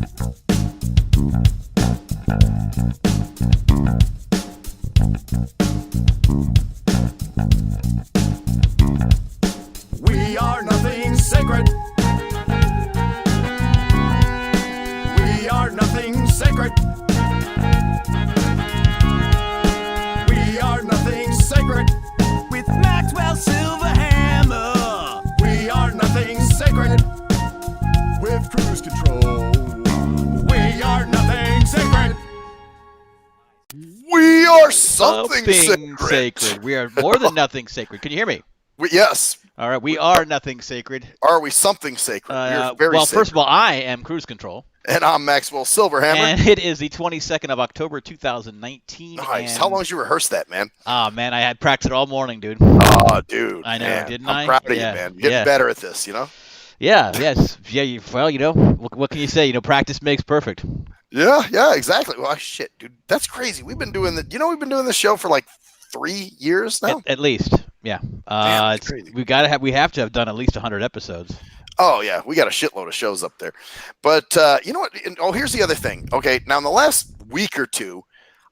We are nothing sacred. We are nothing sacred. We are nothing sacred. With Maxwell Silverhammer. We are nothing sacred. With cruise control. We are nothing sacred. We are something sacred. sacred. We are more than nothing sacred. Can you hear me? Yes. All right, we are nothing sacred. Are we something sacred? We are very well, sacred. first of all, I am Cruise Control. And I'm Maxwell Silverhammer. And it is the 22nd of October, 2019. Nice. And, How long did you rehearse that, man? Oh, man, I had practiced it all morning, dude. Oh, dude. I know, man. didn't I'm I? proud of Yeah, you, man. You're getting yeah. better at this, you know? Yeah, yes. Yeah, well, what can you say? Practice makes perfect. Yeah, exactly. Well, shit, dude. That's crazy. We've been doing we've been doing this show for like 3 years now? At least, yeah. Damn, that's crazy. We have to have done at least 100 episodes. Oh, yeah. We got a shitload of shows up there. But you know what? Here's the other thing. Okay, now in the last week or two,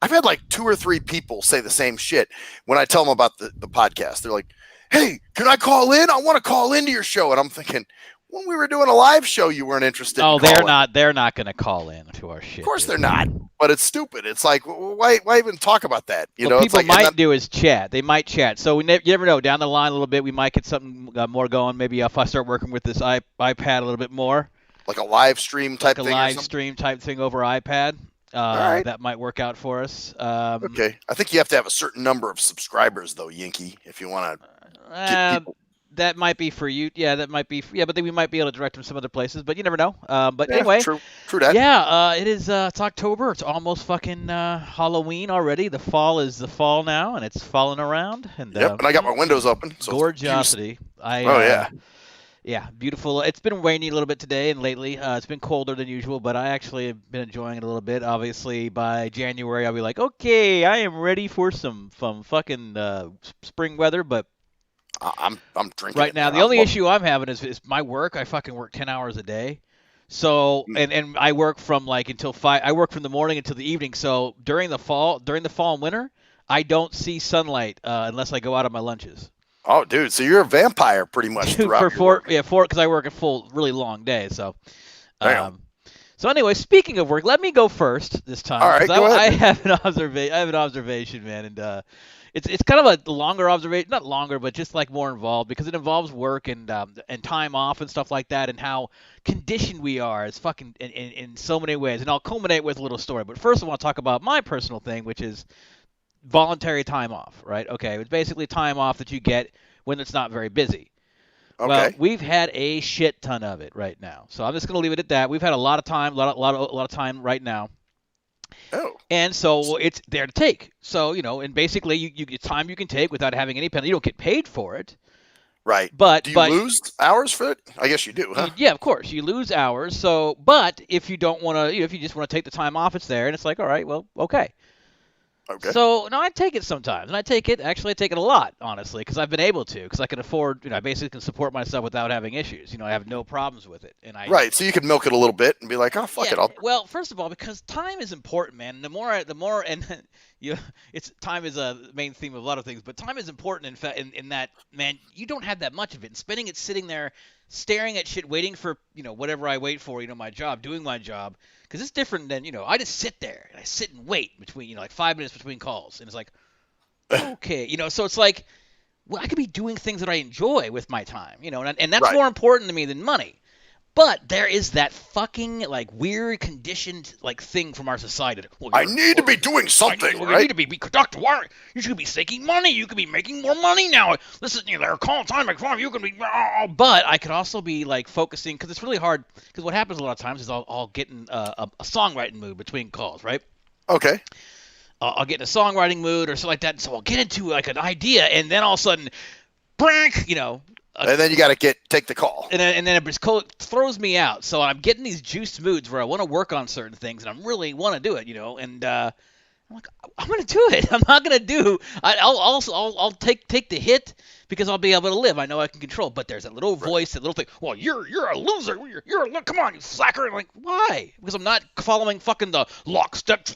I've had like 2 or 3 people say the same shit when I tell them about the podcast. They're like, hey, can I call in? I want to call into your show. And I'm thinking, when we were doing a live show, you weren't interested. Oh, in calling. they're not going to call in to our shit. Of course dude. they're not. But it's stupid. It's like, why even talk about that? What people it's like, might do is chat. They might chat. So you never know. Down the line a little bit, we might get something more going. Maybe if I start working with this iPad a little bit more. Like a live stream type thing. Like a live stream type thing over iPad. Right. That might work out for us. Okay. I think you have to have a certain number of subscribers, though, Yankee, if you want to get people. That might be for you. Yeah, that might be. But then we might be able to direct them some other places. But you never know. But Yeah, anyway, true that. yeah. It is. It's October. It's almost fucking Halloween already. The fall is the fall now, and it's falling around. And Yep. And I got my windows open. So gorgeosity. Yeah, beautiful. It's been rainy a little bit today and lately. It's been colder than usual, but I actually have been enjoying it a little bit. Obviously, by January, I'll be like, okay, I am ready for some fucking spring weather. But I'm drinking right now, the only issue I'm having is my work. I fucking work 10 hours a day. So and I work from like until 5. I work from the morning until the evening. So during the fall and winter, I don't see sunlight unless I go out on my lunches. Oh, dude, so you're a vampire pretty much throughout your work. Because I work a full, really long day. So, Damn. So anyway, speaking of work, let me go first this time. All right, go ahead. I have an observation, man, and it's kind of a longer observation, not longer, but just like more involved because it involves work and time off and stuff like that, and how conditioned we are as fucking in so many ways. And I'll culminate with a little story. But first, I want to talk about my personal thing, which is voluntary time off, right? Okay, it's basically time off that you get when it's not very busy. Okay. Well, we've had a shit ton of it right now, so I'm just going to leave it at that. We've had a lot of time, a lot of time right now. Oh. And so it's there to take. So and basically you get time you can take without having any penalty. You don't get paid for it. Right. But do you lose hours for it? I guess you do, huh? Yeah, of course. You lose hours. So, but if you don't want to, if you just want to take the time off, it's there, and it's like, all right, well, okay. Okay. So, no, I take it sometimes, and I take it a lot, honestly, because I've been able to, because I can afford, I basically can support myself without having issues. I have no problems with it. Right, so you can milk it a little bit and be like, oh, fuck it. Well, first of all, because time is important, man. The more, and time is a main theme of a lot of things, but time is important in that, man, you don't have that much of it, and spending it sitting there, staring at shit, waiting for, whatever I wait for, my job, doing my job. Because it's different than, I just sit there and I sit and wait between, like 5 minutes between calls. And it's like, okay, so it's like, well, I could be doing things that I enjoy with my time, and that's more important to me than money. But there is that fucking, like, weird conditioned, like, thing from our society. Well, I need to be doing something, right? You need to be conducted. You should be making money. You could be making more money now. Listen, they're calling time like fun. You can be. But I could also be, like, focusing, because it's really hard. Because what happens a lot of times is I'll get in a songwriting mood between calls, right? Okay. I'll get in a songwriting mood or something like that. So I'll get into, like, an idea, and then all of a sudden, blank, and then you got to take the call. And then it throws me out. So I'm getting these juiced moods where I want to work on certain things and I really want to do it, and I'm like, I'm gonna do it. I'm not gonna do. I'll take the hit because I'll be able to live. I know I can control. But there's that little voice, that little thing. Well, you're a loser. You're a come on, you slacker. I'm like, why? Because I'm not following fucking the lockstep.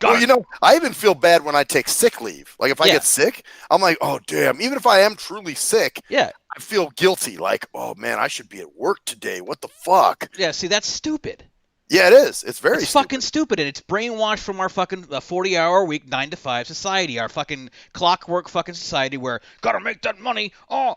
I even feel bad when I take sick leave. Like if I get sick, I'm like, oh damn. Even if I am truly sick, I feel guilty. Like, oh man, I should be at work today. What the fuck? Yeah, see, that's stupid. Yeah, it is. It's very fucking stupid, and it's brainwashed from our fucking 40-hour week, 9 to 5 society, our fucking clockwork fucking society where gotta make that money. And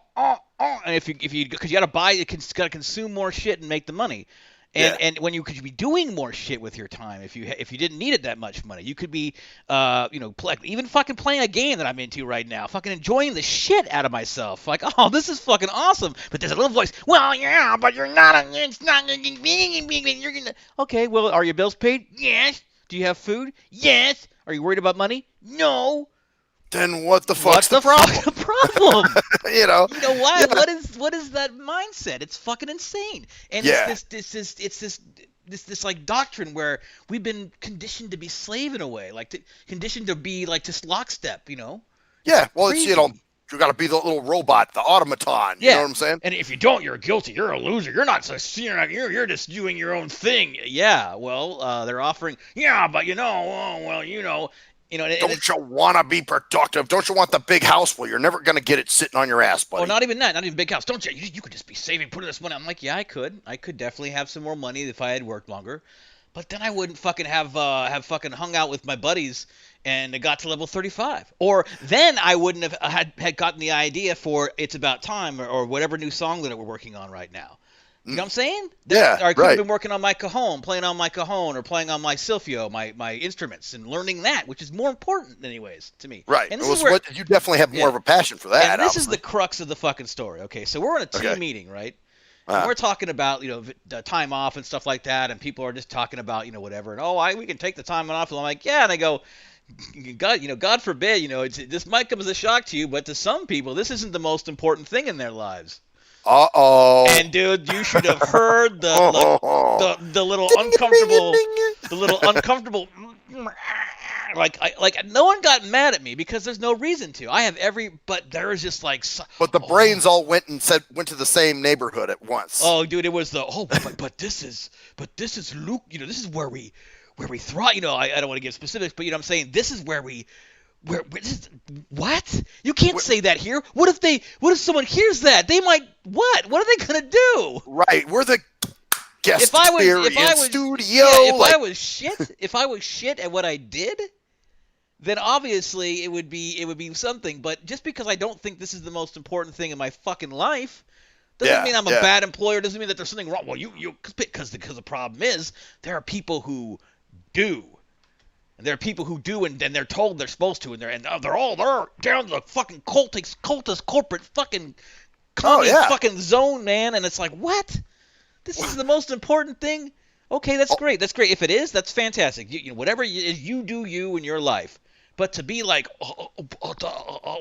if you because you gotta buy, you gotta consume more shit and make the money. And when you could be doing more shit with your time, if you didn't need it that much money, you could be, even fucking playing a game that I'm into right now, fucking enjoying the shit out of myself. Like, oh, this is fucking awesome. But there's a little voice. Well, yeah, but you're not. It's not. You're gonna. Okay, well, are your bills paid? Yes. Do you have food? Yes. Are you worried about money? No. Then what the fuck's the problem? You know why? Yeah. What is that mindset? It's fucking insane. And it's this like doctrine where we've been conditioned to be slave in a way, like conditioned to be like just lockstep. Yeah. Well, it's you got to be the little robot, the automaton. You know what I'm saying? And if you don't, you're guilty. You're a loser. You're not. You're just doing your own thing. Yeah. Well, they're offering. Yeah, but don't you want to be productive? Don't you want the big house? Well, you're never going to get it sitting on your ass, buddy. Well, not even that. Not even big house. Don't you? You could just be saving, putting this money. I'm like, yeah, I could. I could definitely have some more money if I had worked longer. But then I wouldn't fucking have fucking hung out with my buddies and got to level 35. Or then I wouldn't have had gotten the idea for It's About Time or whatever new song that we're working on right now. You know what I'm saying? Yeah, or I could have been working on my cajon, playing on my cajon, or playing on my silphio, my instruments, and learning that, which is more important, anyways, to me. Right. And you definitely have more of a passion for that. And this is the crux of the fucking story. Okay, so we're in a team meeting, right? And we're talking about the time off and stuff like that, and people are just talking about whatever, and we can take the time off. And I'm like, yeah, and they go, God forbid, this might come as a shock to you, but to some people, this isn't the most important thing in their lives. Uh-oh. And dude, you should have heard the little uncomfortable like no one got mad at me because there's no reason to. I have but there was just like but the brains all went to the same neighborhood at once. Oh, dude, it was but this is Luke, this is where we thrive. I don't want to give specifics, but I'm saying this is where we what? You can't say that here. What if someone hears that? They might what? What are they gonna do? Right. We're the guest studio. If I was shit at what I did, then obviously it would be something. But just because I don't think this is the most important thing in my fucking life doesn't mean I'm a bad employer. Doesn't mean that there's something wrong. Well, because the problem is there are people who do. And there are people who do, and they're told they're supposed to, and they're down the fucking cultist corporate fucking fucking zone, man. And it's like, what? This is the most important thing? Okay, that's great. That's great. If it is, that's fantastic. Whatever you do, you in your life. But to be like,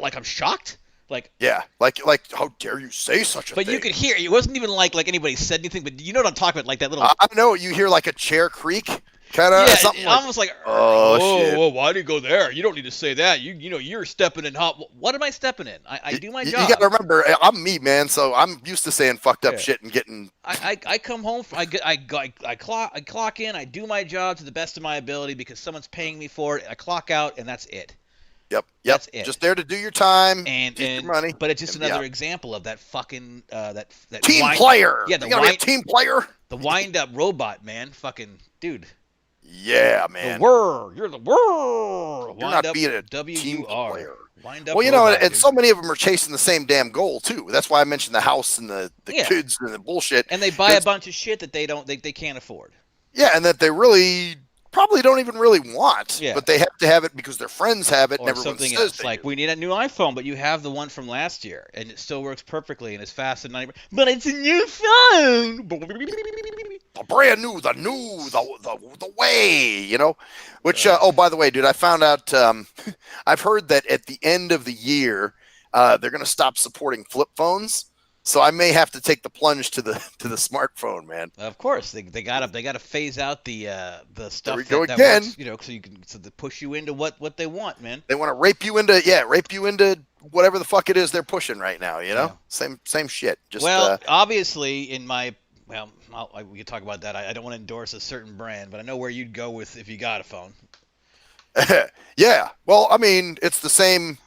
like I'm shocked. Like how dare you say such a thing? But you could hear it wasn't even like anybody said anything. But you know what I'm talking about, like that little. I know you hear like a chair creak. Kind of something almost like shit. Whoa, why do you go there? You don't need to say that. You're stepping in hot. What am I stepping in? I do my job. You got to remember, I'm me, man. So I'm used to saying fucked up shit and getting. I come home. I clock in. I do my job to the best of my ability because someone's paying me for it. I clock out, and that's it. Yep. That's it. Just there to do your time and your money. But it's just another example of that fucking that team player. Yeah, you gotta be a team player. The wind-up robot, man. Fucking dude. Yeah, man. You're the whir. You're not being a team player. Well, and so many of them are chasing the same damn goal too. That's why I mentioned the house and the kids and the bullshit. And they buy a bunch of shit that they can't afford. Yeah, and that they really probably don't even really want. Yeah. But they have to have it because their friends have it. Or and everyone something says else. Like, we need a new iPhone, but you have the one from last year, and it still works perfectly and is fast and 90. But it's a new phone. The brand new, the way, Which, by the way, dude, I found out. I've heard that at the end of the year, they're going to stop supporting flip phones. So I may have to take the plunge to the smartphone, man. Of course, they gotta phase out the stuff we go that again. works, so they push you into what they want, man. They want to rape you into whatever the fuck it is they're pushing right now. Yeah. Same shit. Just obviously, we could talk about that. I don't want to endorse a certain brand, but I know where you'd go with if you got a phone. Yeah. Well, I mean, it's the same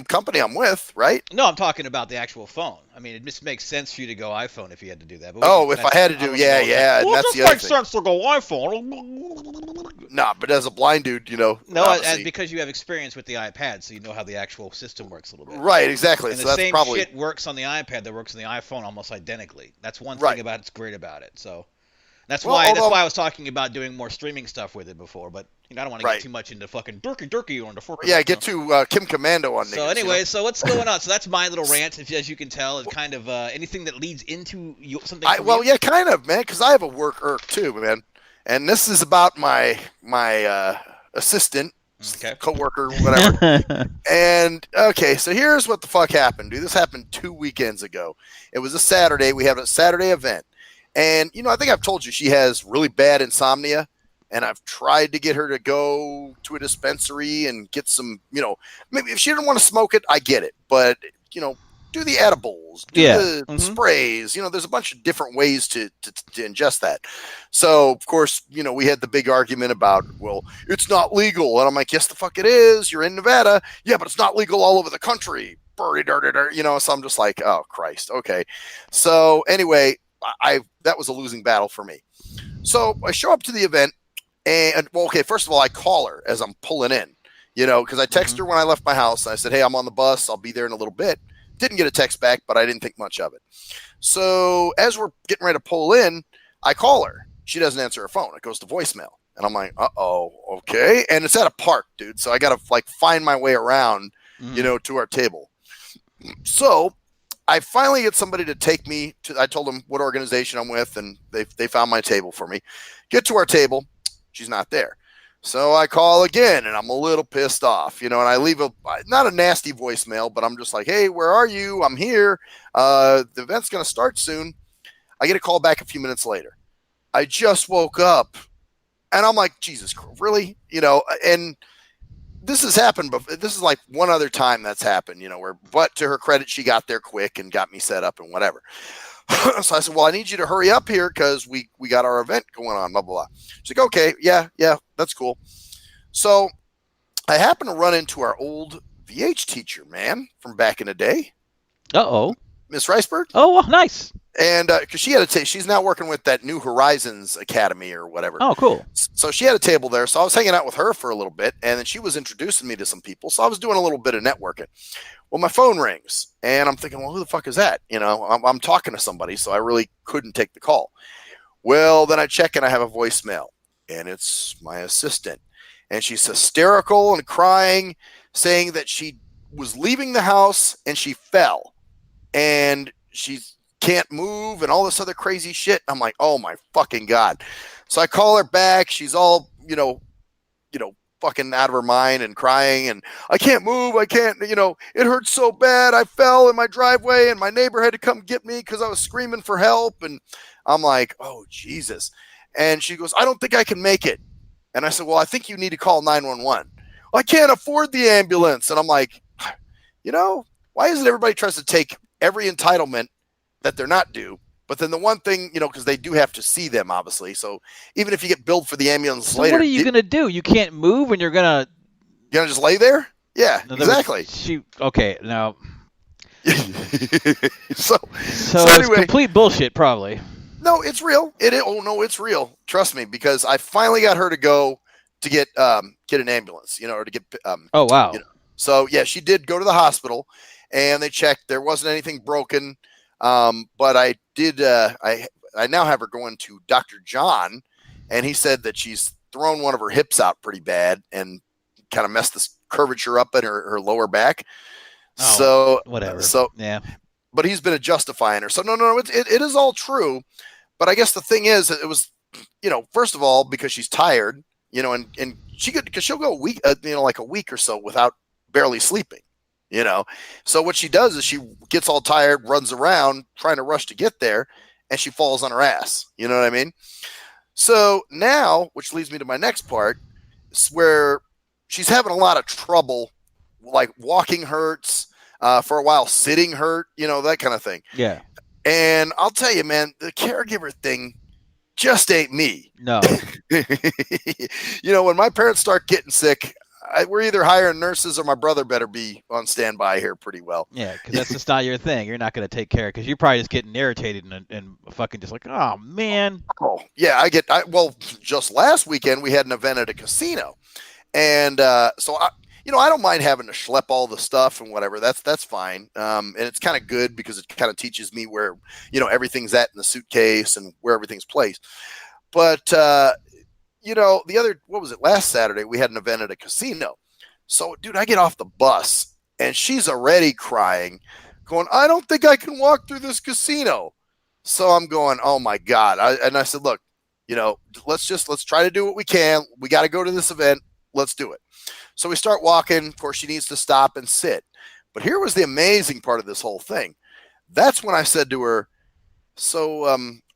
company I'm with, right? No, I'm talking about the actual phone. I mean, it just makes sense for you to go iPhone if you had to do that. But if I had to do, yeah. Well, that's it just makes sense to go iPhone. Nah, but as a blind dude, No, obviously. and because you have experience with the iPad, so you know how the actual system works a little bit. Right, exactly. And so the that's same probably shit works on the iPad that works on the iPhone almost identically. That's one Right. thing about it's great about it. So that's Well, why although- I was talking about doing more streaming stuff with it before. But I don't want to Right. get too much into fucking durky on the fork. Yeah, get to Kim Commando on. So niggas, anyway, so what's going on? So that's my little rant. As you can tell, it's kind of anything that leads into something. Yeah, kind of, man, because I have a work irk too, man, and this is about my assistant, coworker, whatever. And okay, so here's what the fuck happened, dude. This happened 2 weekends ago. It was a Saturday. We have a Saturday event, and I think I've told you she has really bad insomnia. And I've tried to get her to go to a dispensary and get some, maybe if she didn't want to smoke it, I get it. But, do the edibles, do the sprays. There's a bunch of different ways to ingest that. So, of course, we had the big argument about, well, it's not legal. And I'm like, yes, the fuck it is. You're in Nevada. Yeah, but it's not legal all over the country. So I'm just like, oh, Christ. Okay. So anyway, that was a losing battle for me. So I show up to the event. And first of all, I call her as I'm pulling in, because I text her when I left my house. I said, hey, I'm on the bus. I'll be there in a little bit. Didn't get a text back, but I didn't think much of it. So as we're getting ready to pull in, I call her. She doesn't answer her phone. It goes to voicemail. And I'm like, uh-oh, okay. And it's at a park, dude. So I got to find my way around, to our table. So I finally get somebody to take me to, I told them what organization I'm with, and they found my table for me. Get to our table. She's not there. So I call again, and I'm a little pissed off, and I leave not a nasty voicemail, but I'm just like, hey, where are you? I'm here. The event's going to start soon. I get a call back a few minutes later. I just woke up, and I'm like, Jesus Christ, really? And this has happened, but this is like one other time that's happened, but to her credit, she got there quick and got me set up and whatever. So I said, well, I need you to hurry up here because we got our event going on, blah, blah, blah. She's like, okay, yeah, that's cool. So I happened to run into our old VH teacher, man, from back in the day. Uh-oh. Miss Riceberg. Oh, nice. And because she had she's now working with that New Horizons Academy or whatever. Oh, cool. So she had a table there. So I was hanging out with her for a little bit, and then she was introducing me to some people. So I was doing a little bit of networking. Well, my phone rings, and I'm thinking, well, who the fuck is that? I'm talking to somebody, so I really couldn't take the call. Well, then I check, and I have a voicemail, and it's my assistant. And she's hysterical and crying, saying that she was leaving the house, and she fell. And she can't move and all this other crazy shit. I'm like, oh, my fucking God. So I call her back. She's all, fucking out of her mind and crying, and I can't move. I can't, it hurts so bad. I fell in my driveway and my neighbor had to come get me because I was screaming for help. And I'm like, oh, Jesus. And she goes, I don't think I can make it. And I said, well, I think you need to call 911. I can't afford the ambulance. And I'm like, why is it everybody tries to take every entitlement that they're not due? But then the one thing, because they do have to see them, obviously. So even if you get billed for the ambulance later. What are you going to do? You can't move and you're going to. You're going to just lay there? Yeah, no, exactly. Okay, now. so anyway, it's complete bullshit, probably. No, it's real. It's real. Trust me, because I finally got her to go to get an ambulance, or to get. Oh, wow. So, yeah, she did go to the hospital, and they checked. There wasn't anything broken. But I did, I now have her going to Dr. John, and he said that she's thrown one of her hips out pretty bad and kind of messed this curvature up in her lower back. Oh, so whatever. So, yeah, but he's been justifying her. So no, it is all true. But I guess the thing is, it was, first of all, because she's tired, and she could, because she'll go a week, like a week or so without barely sleeping, So what she does is she gets all tired, runs around trying to rush to get there, and she falls on her ass. You know what I mean? So now, which leads me to my next part, is where she's having a lot of trouble, like walking hurts, for a while sitting hurt, that kind of thing. Yeah. And I'll tell you, man, the caregiver thing just ain't me. No. When my parents start getting sick, we're either hiring nurses or my brother better be on standby here pretty well. Yeah, because that's just not your thing. You're not going to take care of because you're probably just getting irritated and fucking just like, oh, man. Oh, yeah, just last weekend we had an event at a casino. And so I don't mind having to schlep all the stuff and whatever. That's fine. And it's kind of good because it kind of teaches me where, everything's at in the suitcase and where everything's placed. But, last Saturday we had an event at a casino. So, dude, I get off the bus and she's already crying, going, I don't think I can walk through this casino. So I'm going, oh my God. I said, look, let's try to do what we can. We got to go to this event. Let's do it. So we start walking. Of course, she needs to stop and sit. But here was the amazing part of this whole thing. That's when I said to her, so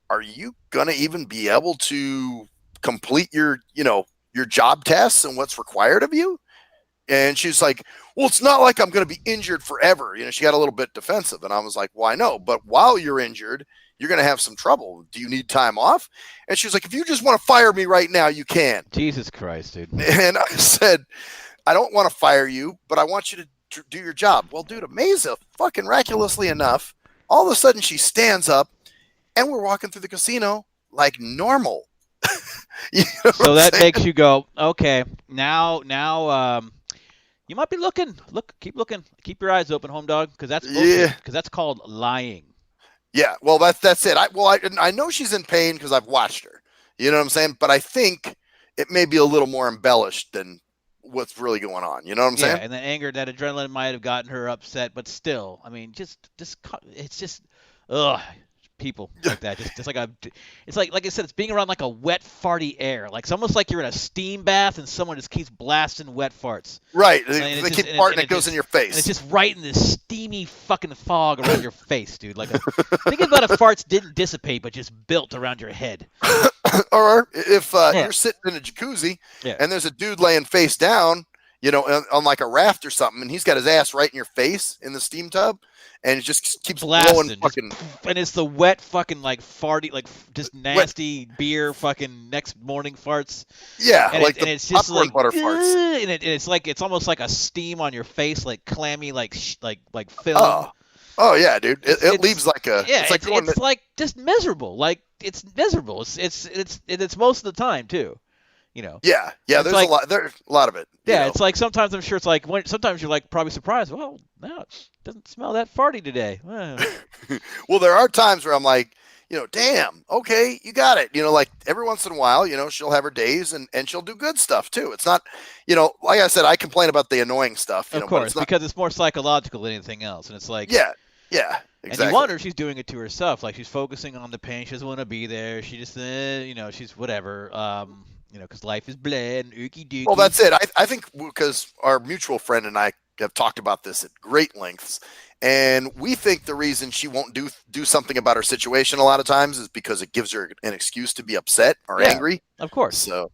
are you going to even be able to complete your job tests and what's required of you? And she's like, well, it's not like I'm going to be injured forever. She got a little bit defensive. And I was like, well, I know. But while you're injured, you're going to have some trouble. Do you need time off? And she was like, if you just want to fire me right now, you can. Jesus Christ, dude. And I said, I don't want to fire you, but I want you to do your job. Well, dude, amazing, fucking miraculously enough, all of a sudden she stands up and we're walking through the casino like normal. So that makes you go, okay, now, you might be keep looking, keep your eyes open, home dog, because that's bullshit, because that's called lying. Yeah, well, that's it. I know she's in pain because I've watched her. You know what I'm saying? But I think it may be a little more embellished than what's really going on. You know what I'm saying? Yeah, and the anger, that adrenaline might have gotten her upset, but still, I mean, it's just, people like that. It's like I said, it's being around like a wet, farty air. Like it's almost like you're in a steam bath and someone just keeps blasting wet farts. Right. They keep farting and it goes in your face. And it's just right in this steamy fucking fog around your face, dude. Like think about if farts didn't dissipate but just built around your head. Or if you're sitting in a jacuzzi and there's a dude laying face down, on like a raft or something, and he's got his ass right in your face in the steam tub, and it just keeps blowing fucking. And it's the wet fucking like farty, like just nasty beer fucking next morning farts. Yeah, and like and the it's just popcorn like butter farts. And it's almost like a steam on your face, like clammy, like film. Oh yeah, dude. It leaves like a. Yeah, it's like just miserable. Like it's miserable. It's most of the time too. Yeah. There's a lot of it. Yeah, it's like sometimes I'm sure it's like sometimes you're like probably surprised. Well, no, it doesn't smell that farty today. Well, there are times where I'm like, damn, okay, you got it. Like every once in a while, she'll have her days and she'll do good stuff too. It's not, like I said, I complain about the annoying stuff. Of course, because it's more psychological than anything else, and it's like yeah, exactly. And you wonder if she's doing it to herself, like she's focusing on the pain. She doesn't want to be there. She just, she's whatever. Because life is bland, ookie dookie. Well, that's it. I think because our mutual friend and I have talked about this at great lengths, and we think the reason she won't do something about her situation a lot of times is because it gives her an excuse to be upset or angry. Of course. So,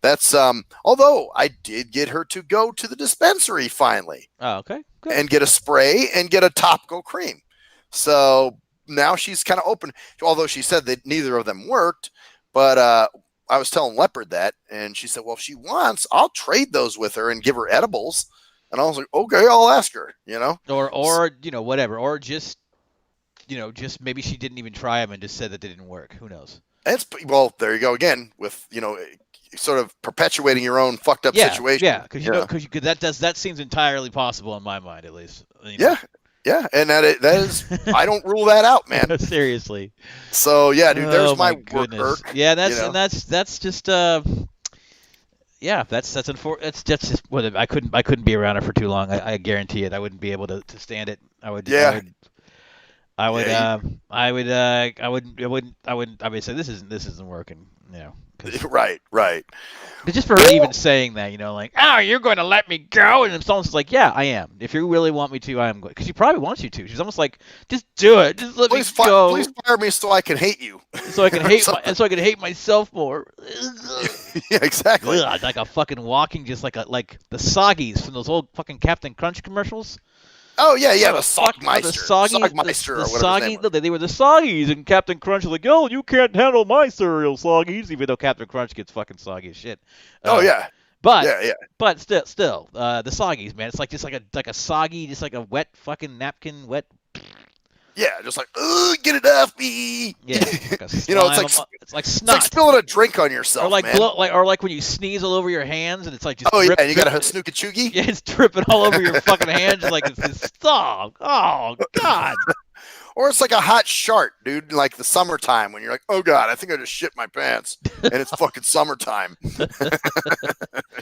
that's although I did get her to go to the dispensary finally. Oh, okay. Good. And get a spray and get a topical cream. So now she's kind of open, although she said that neither of them worked, but I was telling Leopard that, and she said, well, if she wants, I'll trade those with her and give her edibles. And I was like, okay, I'll ask her, Or whatever. Or just maybe she didn't even try them and just said that they didn't work. Who knows? Well, there you go again with, sort of perpetuating your own fucked up situation. Yeah, because that seems entirely possible in my mind, at least. Yeah, and that is, I don't rule that out, man. Seriously. So yeah, dude, there's my work irk. Yeah, that's just that's unfortunate. It's just I couldn't be around it for too long. I guarantee it. I wouldn't be able to stand it. I would. I would, Yeah, I would say this isn't working, because right. just for her even saying that, like, oh, you're going to let me go, and someone's like, yeah, I am. If you really want me to, I am going. Because she probably wants you to. She's almost like, just do it, just let me Please go, fire me so I can hate you. so I can Or something. so I can hate myself more. Yeah, exactly. Ugh, like a fucking walking, just like the soggies from those old fucking Captain Crunch commercials. Oh yeah, the The Sockmeister, soggies, Sockmeister, the or whatever his name soggy, was. they were the soggies, and Captain Crunch was like, "Oh, you can't handle my cereal, soggies," even though Captain Crunch gets fucking soggy as shit. Oh Uh, yeah, but yeah. still, the soggies, man, it's like just like a soggy, just like a wet fucking napkin, wet. Yeah, just like, ooh, get it off me. Yeah, like a You know, it's slime. like It's like it's like snot. spilling a drink on Or yourself, like man. or like when you sneeze all over your hands and it's like just Oh yeah, drip, and you got drip. a snooka choogie. Yeah, it's dripping all over your fucking hands. Like it's this stop. Oh God. Or it's like a hot shart, dude, like the summertime when you're like, oh God, I think I just shit my pants. And it's fucking summertime.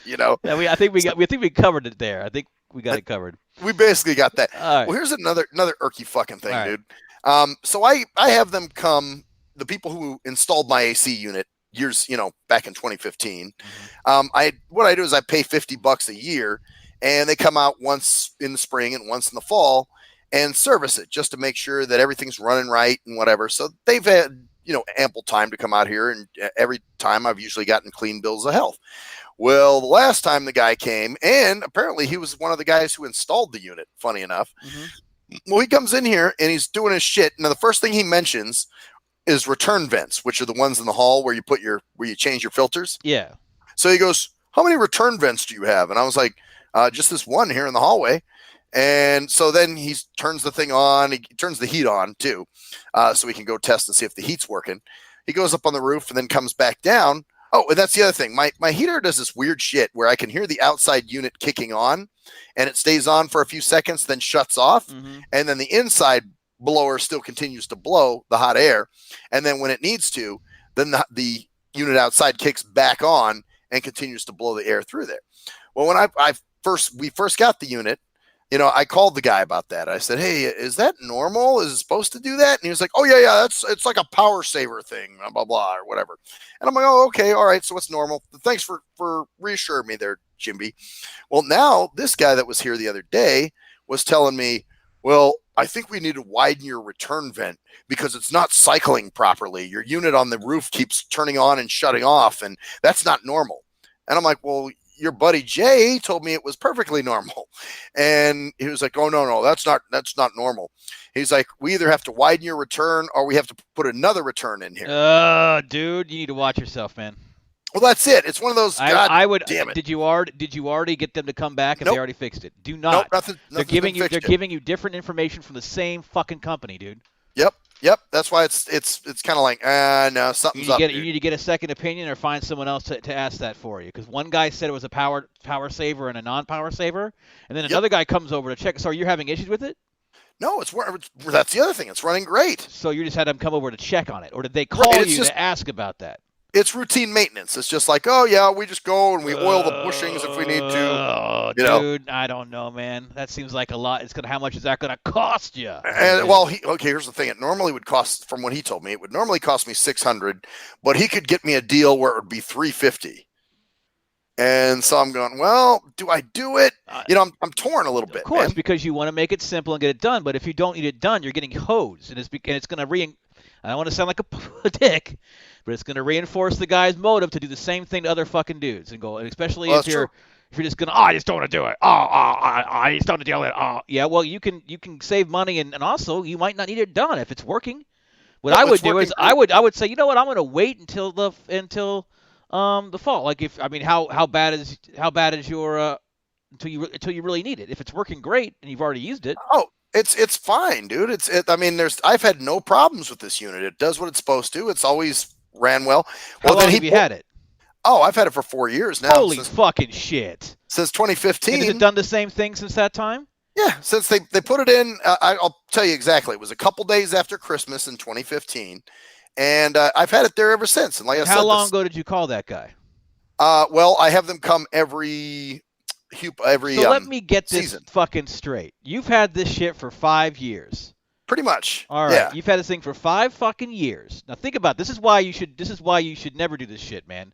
You know? Yeah, I think we covered it there. I think we got it covered. We basically got that. All right. Well, here's another irky fucking thing, All right. dude. So I have them come, the people who installed my AC unit years, back in 2015. What I do is I pay $50 a year, and they come out once in the spring and once in the fall and service it just to make sure that everything's running right and whatever. So they've had, ample time to come out here, and every time I've usually gotten clean bills of health. Well, the last time the guy came, and apparently he was one of the guys who installed the unit, funny enough. Well, he comes in here and he's doing his shit. Now, the first thing he mentions is return vents, which are the ones in the hall where you change your filters. Yeah. So he goes, how many return vents do you have? And I was like, just this one here in the hallway. And so then he turns the thing on. He turns the heat on too, so we can go test and see if the heat's working. He goes up on the roof and then comes back down. Oh, and that's the other thing. My heater does this weird shit where I can hear the outside unit kicking on, and it stays on for a few seconds, then shuts off, and then the inside blower still continues to blow the hot air, and then when it needs to, then the unit outside kicks back on and continues to blow the air through there. Well, when we first got the unit, I called the guy about that. I said, hey, is that normal? Is it supposed to do that? And he was like, oh, yeah, it's like a power saver thing, blah, blah, blah, or whatever. And I'm like, oh, okay, all right, so it's normal. Thanks for reassuring me there, Jimby. Well, now this guy that was here the other day was telling me, well, I think we need to widen your return vent because it's not cycling properly. Your unit on the roof keeps turning on and shutting off, and that's not normal. And I'm like, well, your buddy Jay told me it was perfectly normal. And he was like, oh, no, that's not normal. He's like, we either have to widen your return or we have to put another return in here. Dude, you need to watch yourself, man. Well, that's it. It's one of those. I would. Damn it. Did you already get them to come back and Nope. they already fixed it? Do not. Nope, They're giving you different information from the same fucking company, dude. Yep. That's why it's kind of like, no, something's up. You need to get a second opinion or find someone else to ask that for you. Because one guy said it was a power saver and a non-power saver, and then another guy comes over to check. So you're having issues with it? No, that's the other thing. It's running great. So you just had them come over to check on it, or did they call you to ask about that? It's routine maintenance. It's just like, oh yeah, we just go and we oil the bushings if we need to. Oh, dude, I don't know, man. That seems like a lot. How much is that going to cost you? And well, here's the thing. It normally would cost, from what he told me, it would normally cost me $600, but he could get me a deal where it would be $350. And so I'm going, well, do I do it? I'm torn a little bit. Of course, man. Because you want to make it simple and get it done. But if you don't need it done, you're getting hosed, and it's going to I don't want to sound like a dick, but it's going to reinforce the guy's motive to do the same thing to other fucking dudes and go, especially if you're just going to, I just don't want to do it. I just don't want to deal with it. Yeah, well, you can save money and also you might not need it done if it's working. What I would do is I would say, you know what, I'm going to wait until the fall. Like how bad is your until you really need it. If it's working great and you've already used it. Oh, it's fine, dude. I've had no problems with this unit. It does what it's supposed to. It's always ran well. How long have you had it? Oh, I've had it for 4 years now. Holy fucking shit! Since 2015. And has it done the same thing since that time? Yeah, since they put it in. I'll tell you exactly. It was a couple days after Christmas in 2015, and I've had it there ever since. And like I said, how long ago did you call that guy? Well, I have them come every. So let me get this season. fucking straight. You've had this shit for 5 years. Pretty much. All right, Yeah. you've had this thing for 5 fucking years. Now think about it. This is why you should. This is why you should never do this shit, man.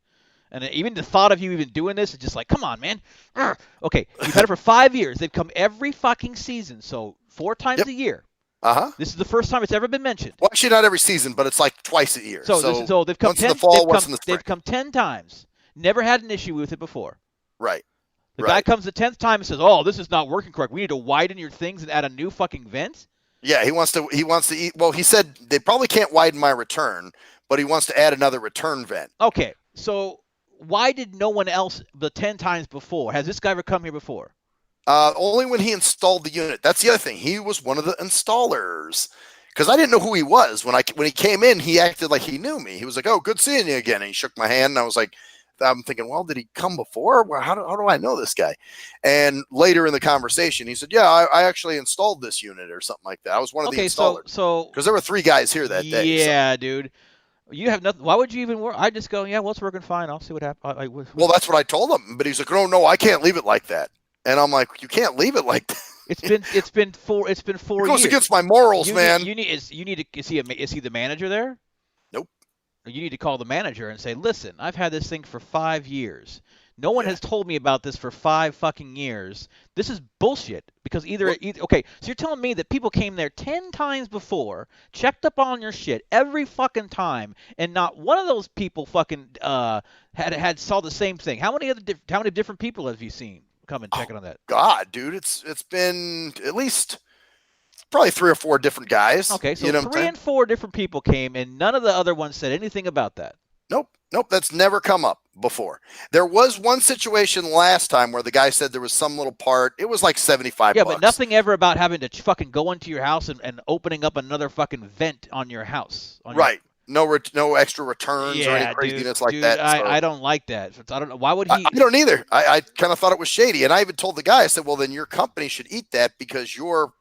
And even the thought of you even doing this is just like, come on, man. Urgh. Okay, you've had it for 5 years. They've come every fucking season, so 4 times Yep. a year. Uh-huh. This is the first time it's ever been mentioned. Well, actually, not every season, but it's like twice a year. So they've come once 10. in the fall, they've, once come, in the spring. they've come 10 times. Never had an issue with it before. Right. The guy comes the 10th time and says, "Oh, this is not working correct. We need to widen your things and add a new fucking vent." Yeah, he wants to eat. Well, he said they probably can't widen my return, but he wants to add another return vent. Okay, so why did no one else the 10 times before? Has this guy ever come here before? Only when he installed the unit. That's the other thing. He was one of the installers. Because I didn't know who he was. When he came in, he acted like he knew me. He was like, "Oh, good seeing you again." And he shook my hand, and I was like, I'm thinking, well, did he come before? Well, how do I know this guy? And later in the conversation, he said, "Yeah, I actually installed this unit," or something like that. I was one of the installers. So because there were 3 guys here that day. Yeah, dude. You have nothing. Why would you even work? I just go, yeah, well, it's working fine. I'll see what happens. Well, that's what I told him. But he's like, no, I can't leave it like that. And I'm like, you can't leave it like that. It's been 4 It goes years. against my morals, man. Is he the manager there? Nope. You need to call the manager and say, "Listen, I've had this thing for 5 years. No one has told me about this for 5 fucking years. This is bullshit." Because okay, so you're telling me that people came there 10 times before, checked up on your shit every fucking time, and not one of those people fucking had saw the same thing. How many different people have you seen come and check on that? God, dude, it's been at least probably 3 or 4 different guys. Okay, so you know 3 and 4 different people came, and none of the other ones said anything about that. Nope, that's never come up before. There was one situation last time where the guy said there was some little part. It was like $75. Yeah, but nothing ever about having to fucking go into your house and opening up another fucking vent on your house. Right. No extra returns or any craziness like that. So. I don't like that. I don't know. Why would he? I don't either. I kind of thought it was shady. And I even told the guy, I said, well, then your company should eat that because your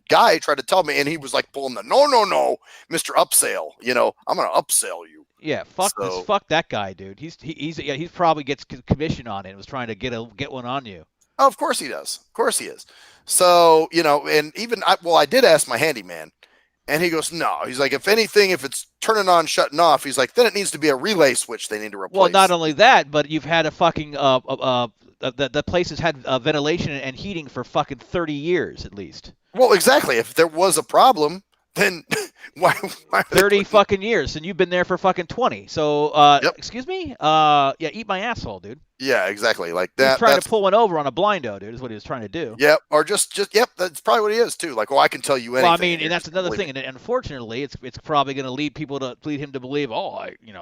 guy tried to tell me, and he was like pulling the, no, Mr. Upsell. I'm going to upsell you. Yeah, fuck that guy, dude. He probably gets commission on it and was trying to get one on you. Oh, of course he does. Of course he is. So, and even, I did ask my handyman, and he goes, no. He's like, if anything, if it's turning on, shutting off, he's like, then it needs to be a relay switch they need to replace. Well, not only that, but you've had a fucking, the place has had ventilation and heating for fucking 30 years at least. Well, exactly. If there was a problem, then why 30 fucking years, and you've been there for fucking 20. So, Yep. Excuse me? Yeah, eat my asshole, dude. Yeah, exactly. Like that. He's trying to pull one over on a blindo, dude, is what he was trying to do. Yep, or just yep, that's probably what he is too. Like, I can tell you anything. Well, I mean, and that's another thing, and unfortunately, it's probably going to lead him to believe,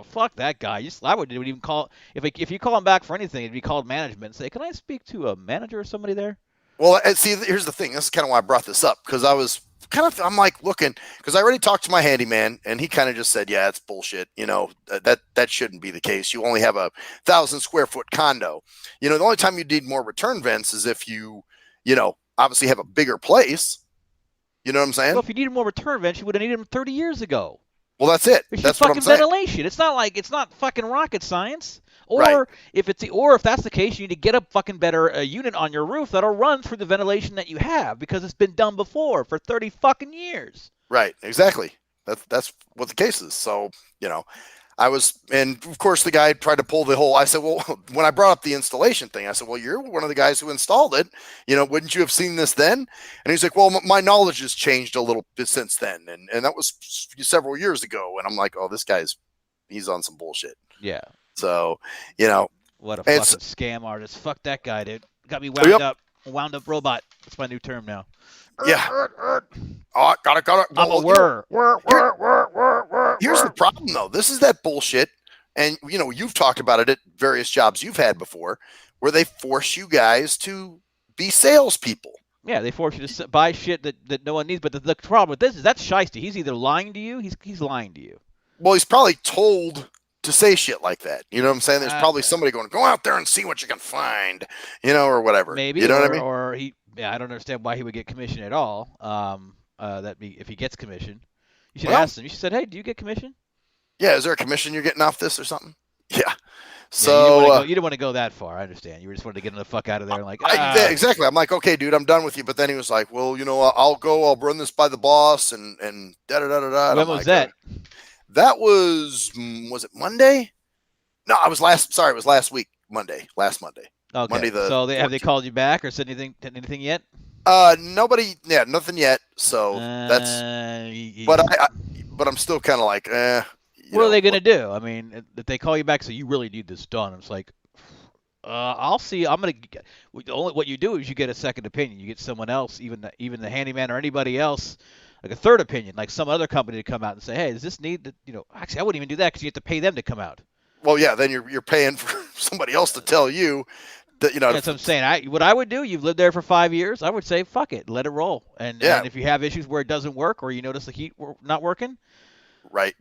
fuck that guy. I would even call if you call him back for anything, it'd be called management and say, "Can I speak to a manager or somebody there?" Well, and see, here's the thing. This is kind of why I brought this up, because I'm like looking, because I already talked to my handyman, and he kind of just said, yeah, it's bullshit. That shouldn't be the case. You only have a 1,000 square foot condo. The only time you need more return vents is if you obviously have a bigger place. You know what I'm saying? Well, if you needed more return vents, you would have needed them 30 years ago. Well, that's it. It's That's just what fucking I'm saying. ventilation. It's not fucking rocket science. Or Right. if that's the case, you need to get a fucking better unit on your roof that'll run through the ventilation that you have, because it's been done before for 30 fucking years. Right. Exactly. That's what the case is. So, and of course the guy tried to pull the whole, I said, well, when I brought up the installation thing, I said, well, you're one of the guys who installed it. Wouldn't you have seen this then? And he's like, well, my knowledge has changed a little bit since then. And that was several years ago. And I'm like, oh, he's on some bullshit. Yeah. So, What a fucking scam artist. Fuck that guy, dude. Got me wound up. A wound up robot. That's my new term now. yeah. Oh, got it. I'm a whir. Here's the problem, though. This is that bullshit. And, you've talked about it at various jobs you've had before, where they force you guys to be salespeople. Yeah, they force you to buy shit that no one needs. But the problem with this is that's shiesty. He's either lying to you, he's lying to you. Well, he's probably told to say shit like that. You know what I'm saying? There's probably somebody going, go out there and see what you can find, or whatever. Maybe. You know what I mean? Or I don't understand why he would get commission at all. If he gets commission. You should ask him. You should say, hey, do you get commission? Yeah, is there a commission you're getting off this or something? Yeah. So you didn't want to go that far. I understand. You just wanted to get him the fuck out of there and like, exactly. I'm like, okay, dude, I'm done with you. But then he was like, well, I'll go. I'll run this by the boss and da da da da da. When was that? That was it Monday? No, it was last week, Monday, last Monday. Okay. Monday so have they called you back or said anything yet? Nobody. Yeah, nothing yet. So but I'm still kind of like, what are they gonna do? I mean, if they call you back, so you really need this done. It's like, I'll see. What you do is you get a second opinion. You get someone else, even the handyman or anybody else, like a third opinion, like some other company to come out and say, hey, does this need to, actually I wouldn't even do that because you have to pay them to come out. Well, yeah, then you're paying for somebody else to tell you that, That's what I'm saying. What I would do, you've lived there for 5 years, I would say, fuck it, let it roll. And if you have issues where it doesn't work or you notice the heat not working, right.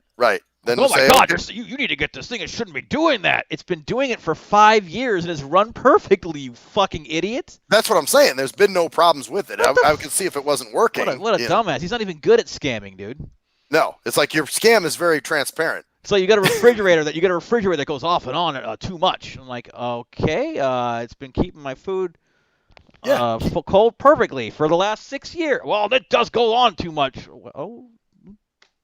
Then oh my God, you need to get this thing. It shouldn't be doing that. It's been doing it for 5 years and it's run perfectly, you fucking idiot. That's what I'm saying. There's been no problems with it. I could see if it wasn't working. What a dumbass. He's not even good at scamming, dude. No, it's like your scam is very transparent. So you got a refrigerator that goes off and on too much. I'm like, okay, it's been keeping my food cold perfectly for the last 6 years. Well, that does go on too much. Oh,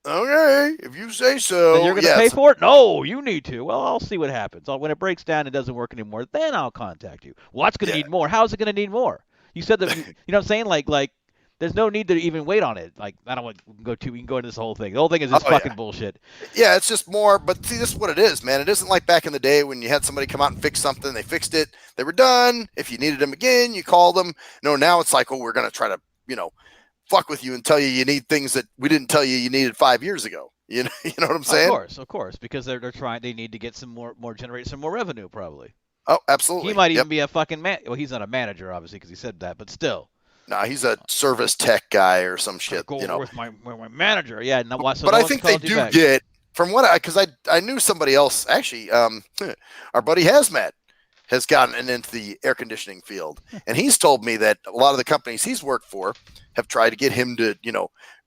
okay, if you say so. Then you're going to pay for it? No, you need to. Well, I'll see what happens. When it breaks down and doesn't work anymore, then I'll contact you. What's going to need more? How's it going to need more? You said that. You know what I'm saying? Like. There's no need to even wait on it. Like, I don't want to we can go into this whole thing. The whole thing is just fucking bullshit. Yeah, it's just more, but see, this is what it is, man. It isn't like back in the day when you had somebody come out and fix something, they fixed it, they were done. If you needed them again, you called them. No, now it's like, we're going to try to, fuck with you and tell you need things that we didn't tell you needed 5 years ago. You know what I'm saying? Of course, because they need to get some generate some more revenue probably. Oh, absolutely. He might even be a fucking man. Well, he's not a manager, obviously, because he said that, but still. No, he's a service tech guy or some shit. Go with my manager. Yeah, but I think they do get from because I knew somebody else actually. Our buddy Hazmat has gotten into the air conditioning field, and he's told me that a lot of the companies he's worked for have tried to get him to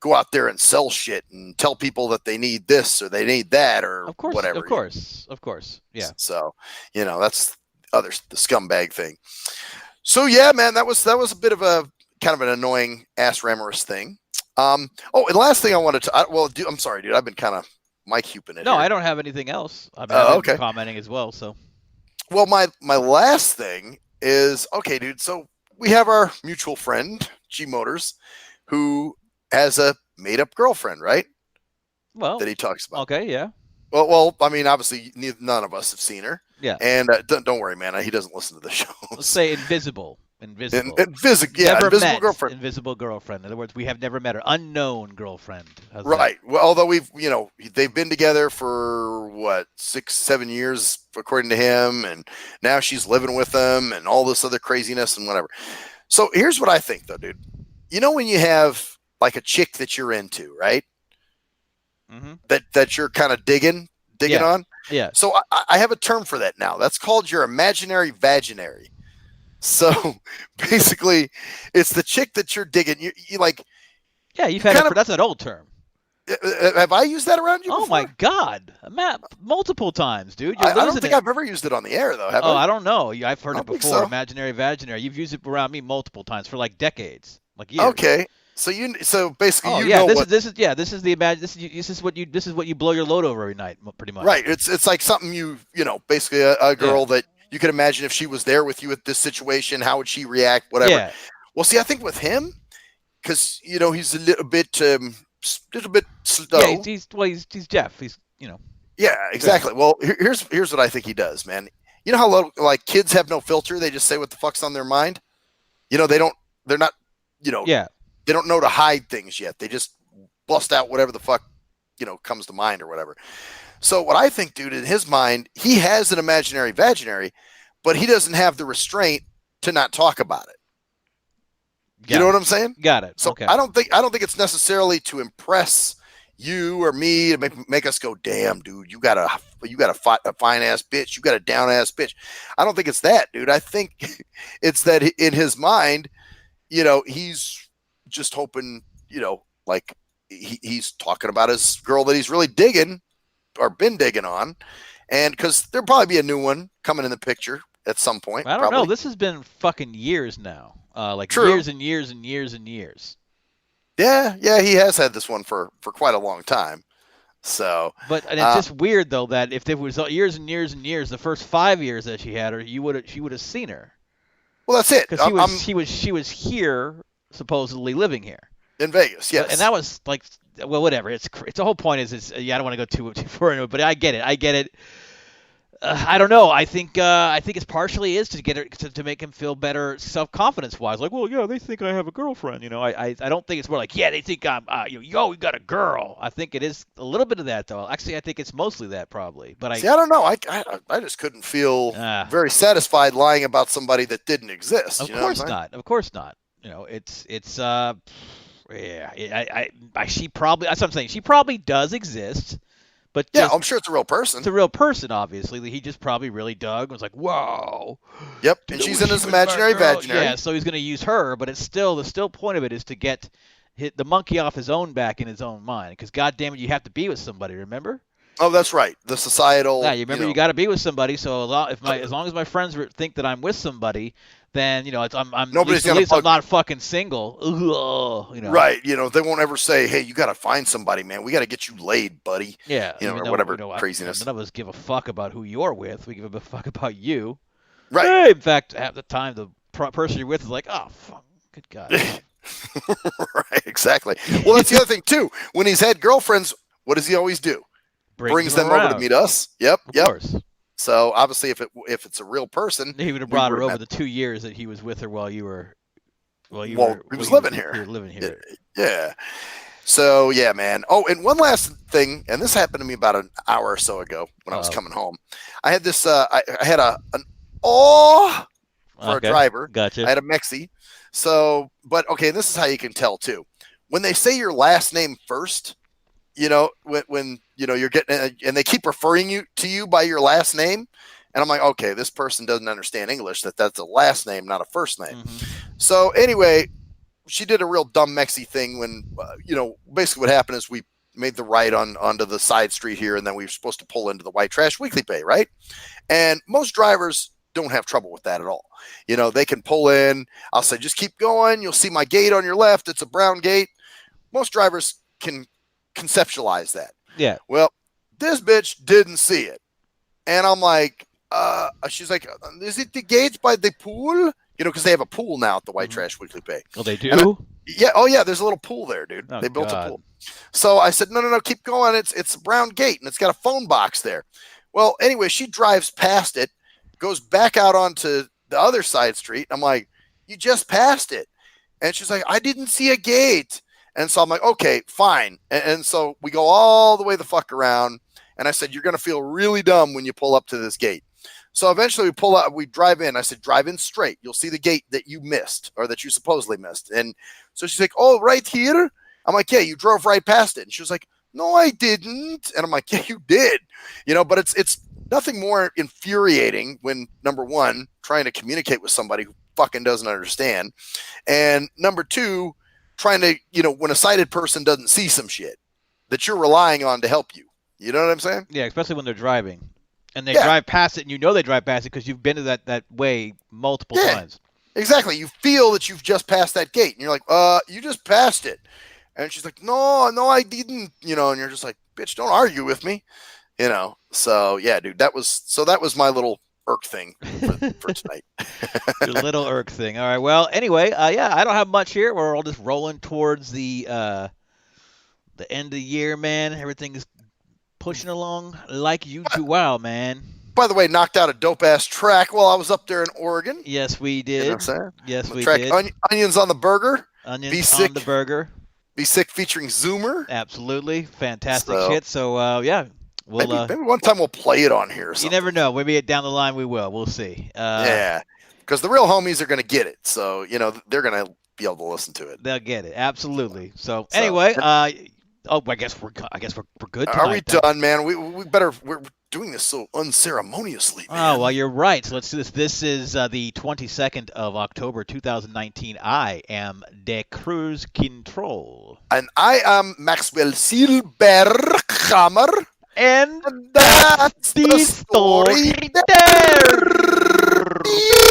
go out there and sell shit and tell people that they need this or they need that or whatever. Of course, yeah. So that's the scumbag thing. So yeah, man, that was a bit of a kind of an annoying ass rammerous thing. And last thing I wanted to, I'm sorry, dude. I've been kind of Mike Hupin it. No, here. I don't have anything else. I've been commenting as well. So, well, my last thing is okay, dude. So we have our mutual friend G Motors, who has a made up girlfriend, right? Well, that he talks about. Okay, yeah. Well, I mean, obviously, none of us have seen her. Yeah. And don't worry, man. He doesn't listen to the show. Let's say invisible. Invisible girlfriend. Invisible girlfriend. In other words, we have never met her. Unknown girlfriend. Right. Well, although they've been together for 6-7 years, according to him, and now she's living with him, and all this other craziness and whatever. So here's what I think, though, dude. When you have like a chick that you're into, right? Mm-hmm. That you're kind of digging on. Yeah. So I have a term for that now. That's called your imaginary vaginary. So basically, it's the chick that you're digging. You like. Yeah, you've had that's an old term. Have I used that around you before? Oh my God, Matt, multiple times, dude. I don't think I've ever used it on the air though. Have I? I don't know. I've heard it before. So. Imaginary vaginary. You've used it around me multiple times for like decades, like years. Okay. So basically, this is what you blow your load over every night, pretty much. Right. It's like something basically a girl that you could imagine if she was there with you at this situation, how would she react? Whatever. Yeah. Well, see, I think with him, because he's a little bit slow. Yeah, he's Jeff. He's Yeah, exactly. Well, here's what I think he does, man. You know how like kids have no filter; they just say what the fuck's on their mind. They're not. Yeah. They don't know to hide things yet. They just bust out whatever the fuck, comes to mind or whatever. So what I think, dude, in his mind, he has an imaginary vaginary, but he doesn't have the restraint to not talk about it. You know what I'm saying? Got it. So okay. I don't think it's necessarily to impress you or me to make us go, damn, dude, you got a fine ass bitch, you got a down ass bitch. I don't think it's that, dude. I think it's that in his mind, he's just hoping, like he's talking about his girl that he's really digging or been digging on, And because there'll probably be a new one coming in the picture at some point. I don't probably. know. This has been fucking years now. Like True. years and years and years and years. Yeah, he has had this one for quite a long time. So, but and it's just weird though that if it was years and years and years, the first 5 years that she had her, she would have seen her. Well, that's it. Because she was here, supposedly living here in Vegas. Yes, and that was like, well, whatever. It's the whole point is I don't want to go too far into it, but I get it. I don't know. I think it's partially is to get her to make him feel better self-confidence wise. Like, well, yeah, they think I have a girlfriend. I don't think it's more like, yeah, they think I'm we got a girl. I think it is a little bit of that though. Actually, I think it's mostly that probably. But I don't know. I just couldn't feel very satisfied lying about somebody that didn't exist. Of course not. Of course not. It's she probably, that's what I'm saying. She probably does exist. But yeah, I'm sure it's a real person. It's a real person, obviously. He just probably really dug and was like, whoa. Yep, and she's in his imaginary vaginary. Yeah, so he's going to use her, but it's still, the point of it is to get the monkey off his own back in his own mind. Because, goddamn it, you have to be with somebody, remember? Oh, that's right. The societal. Yeah, you remember you got to be with somebody. So as long as my friends think that I'm with somebody, then I'm nobody's at least I'm not you. fucking single. Right. They won't ever say, "Hey, you got to find somebody, man. We got to get you laid, buddy." Yeah. Or whatever craziness. None of us give a fuck about who you're with. We give a fuck about you. Right. Hey, in fact, at the time, the person you're with is like, "Oh, fuck, good God." Right. Exactly. Well, that's the other thing too. When he's had girlfriends, what does he always do? Brings them over to meet us. Yep. Of course. So obviously, if it's a real person, he would have brought her over the 2 years that he was with her while he was living here. You were living here. Yeah. So yeah, man. Oh, and one last thing, and this happened to me about an hour or so ago when I was coming home. I had this. I had an for a driver. Gotcha. I had a Mexi. So, but okay, this is how you can tell too. When they say your last name first, when you're getting, and they keep referring to you by your last name, and I'm like, okay, this person doesn't understand English, that's a last name, not a first name. Mm-hmm. So anyway, she did a real dumb Mexi thing when, basically what happened is we made the right onto the side street here, and then we were supposed to pull into the white trash weekly pay, right? And most drivers don't have trouble with that at all. They can pull in. I'll say, just keep going. You'll see my gate on your left. It's a brown gate. Most drivers can conceptualize that. Yeah. Well, this bitch didn't see it. And I'm like, she's like, is it the gates by the pool? Because they have a pool now at the White Trash Weekly Pay. Oh, they do? Yeah. Oh, yeah. There's a little pool there, dude. Oh, they built a pool. So I said, no, keep going. It's a brown gate, and it's got a phone box there. Well, anyway, she drives past it, goes back out onto the other side street. I'm like, you just passed it. And she's like, I didn't see a gate. And so I'm like, okay, fine. And so we go all the way the fuck around. And I said, you're going to feel really dumb when you pull up to this gate. So eventually we pull up, we drive in. I said, drive in straight. You'll see the gate that you missed, or that you supposedly missed. And so she's like, oh, right here? I'm like, yeah, you drove right past it. And she was like, no, I didn't. And I'm like, yeah, you did. But it's nothing more infuriating when, number one, trying to communicate with somebody who fucking doesn't understand. And number two, trying to, when a sighted person doesn't see some shit that you're relying on to help you. You know what I'm saying? Yeah, especially when they're driving. And they drive past it, and they drive past it because you've been to that way multiple times. Exactly. You feel that you've just passed that gate, and you're like, you just passed it. And she's like, no, I didn't, and you're just like, bitch, don't argue with me. So yeah, dude, that was my little irk thing for tonight. Your little irk thing. All right. Well, anyway, yeah, I don't have much here. We're all just rolling towards the end of the year, man. Everything's pushing along like you do. Wow, man. By the way, knocked out a dope-ass track while I was up there in Oregon. Yes, we did. You know what I'm saying? Yes, we track, did. Onions on the burger. Onions Be on sick. the burger. Be sick featuring Zoomer. Absolutely. Fantastic shit. So, yeah. Maybe one time we'll play it on here or something. You never know. Maybe down the line we will. We'll see. Yeah. Because the real homies are going to get it. So, they're going to be able to listen to it. They'll get it. Absolutely. So anyway, I guess we're good tonight. Are we done, man? We better. We're doing this so unceremoniously, man. Oh, well, you're right. So let's do this. This is the 22nd of October, 2019. I am De Cruz Control. And I am Maxwell Silberhammer. And That's the story there. there.